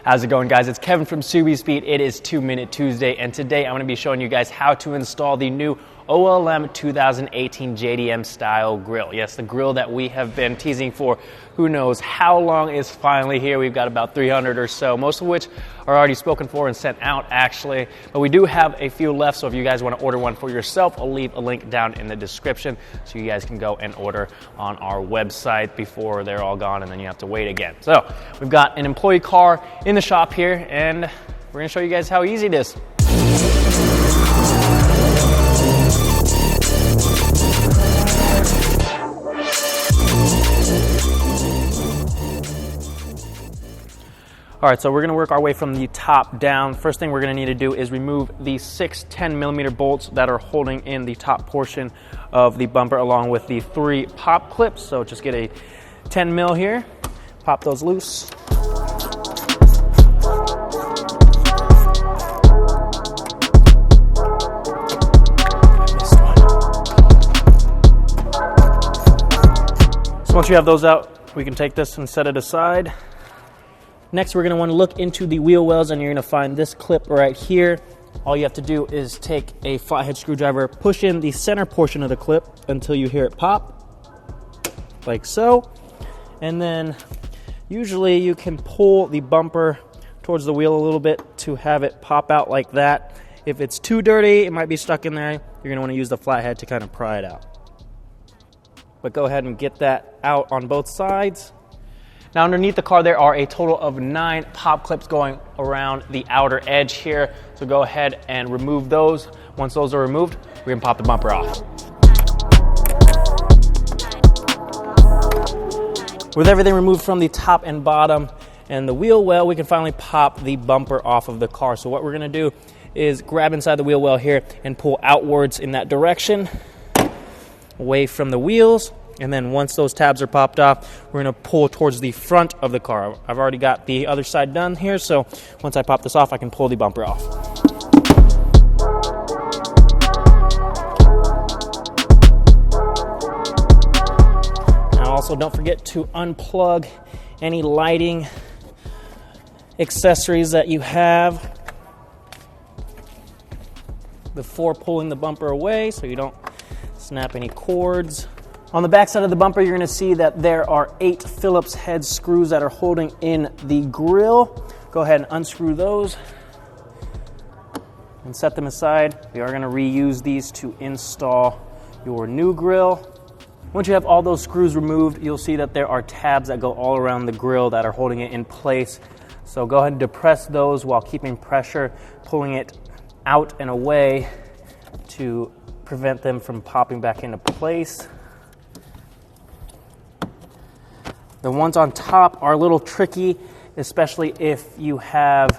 How's it going, guys? It's Kevin from SubiSpeed. It is 2 Minute Tuesday, and today I'm going to be showing you guys how to install the new OLM 2018 JDM Style Grille. Yes, the grill that we have been teasing for who knows how long is finally here. We've got about 300 or so, most of which are already spoken for and sent out, actually. But we do have a few left, so if you guys want to order one for yourself, I'll leave a link down in the description so you guys can go and order on our website before they're all gone and then you have to wait again. So we've got an employee car in the shop here, and we're going to show you guys how easy it is. All right, so we're gonna work our way from the top down. First thing we're gonna need to do is remove the 6 10mm bolts that are holding in the top portion of the bumper along with the 3 pop clips. So just get a 10mm here, pop those loose. So once you have those out, we can take this and set it aside. Next, we're going to want to look into the wheel wells, and you're going to find this clip right here. All you have to do is take a flathead screwdriver, push in the center portion of the clip until you hear it pop, like so. And then usually you can pull the bumper towards the wheel a little bit to have it pop out like that. If it's too dirty, it might be stuck in there. You're going to want to use the flathead to kind of pry it out. But go ahead and get that out on both sides. Now underneath the car there are a total of 9 pop clips going around the outer edge here. So go ahead and remove those. Once those are removed, we're gonna pop the bumper off. With everything removed from the top and bottom and the wheel well, we can finally pop the bumper off of the car. So what we're gonna do is grab inside the wheel well here and pull outwards in that direction, away from the wheels. And then once those tabs are popped off, we're going to pull towards the front of the car. I've already got the other side done here, so once I pop this off, I can pull the bumper off. Now also don't forget to unplug any lighting accessories that you have before pulling the bumper away so you don't snap any cords. On the back side of the bumper, you're going to see that there are 8 Phillips head screws that are holding in the grill. Go ahead and unscrew those and set them aside. We are going to reuse these to install your new grill. Once you have all those screws removed, you'll see that there are tabs that go all around the grill that are holding it in place. So go ahead and depress those while keeping pressure, pulling it out and away to prevent them from popping back into place. The ones on top are a little tricky, especially if you have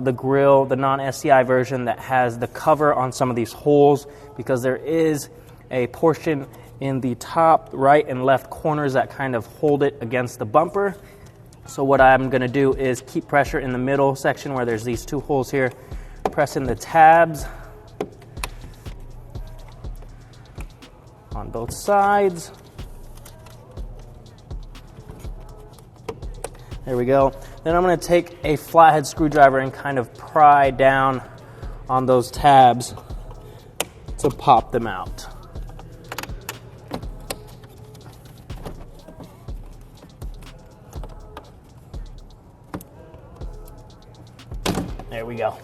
the grill, the non-SCI version that has the cover on some of these holes, because there is a portion in the top right and left corners that kind of hold it against the bumper. So what I'm going to do is keep pressure in the middle section where there's these 2 holes here, press in the tabs on both sides. There we go. Then I'm going to take a flathead screwdriver and kind of pry down on those tabs to pop them out. There we go.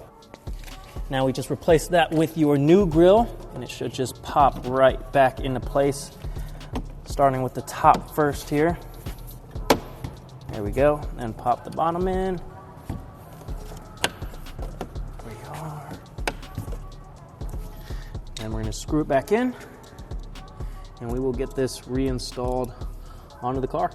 Now we just replace that with your new grill, and it should just pop right back into place, starting with the top first here. There we go, and pop the bottom in. There we are. And we're going to screw it back in, and we will get this reinstalled onto the car.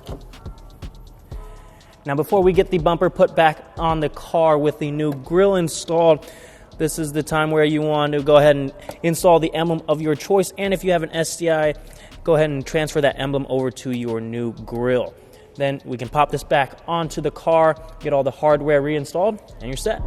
Now before we get the bumper put back on the car with the new grill installed, this is the time where you want to go ahead and install the emblem of your choice, and if you have an SCI, go ahead and transfer that emblem over to your new grill. Then we can pop this back onto the car, get all the hardware reinstalled, and you're set.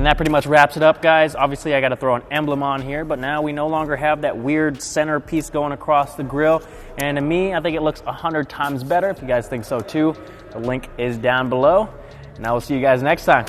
And that pretty much wraps it up, guys. Obviously, I got to throw an emblem on here, but now we no longer have that weird center piece going across the grill. And to me, I think it looks 100 times better. If you guys think so too, the link is down below. And I will see you guys next time.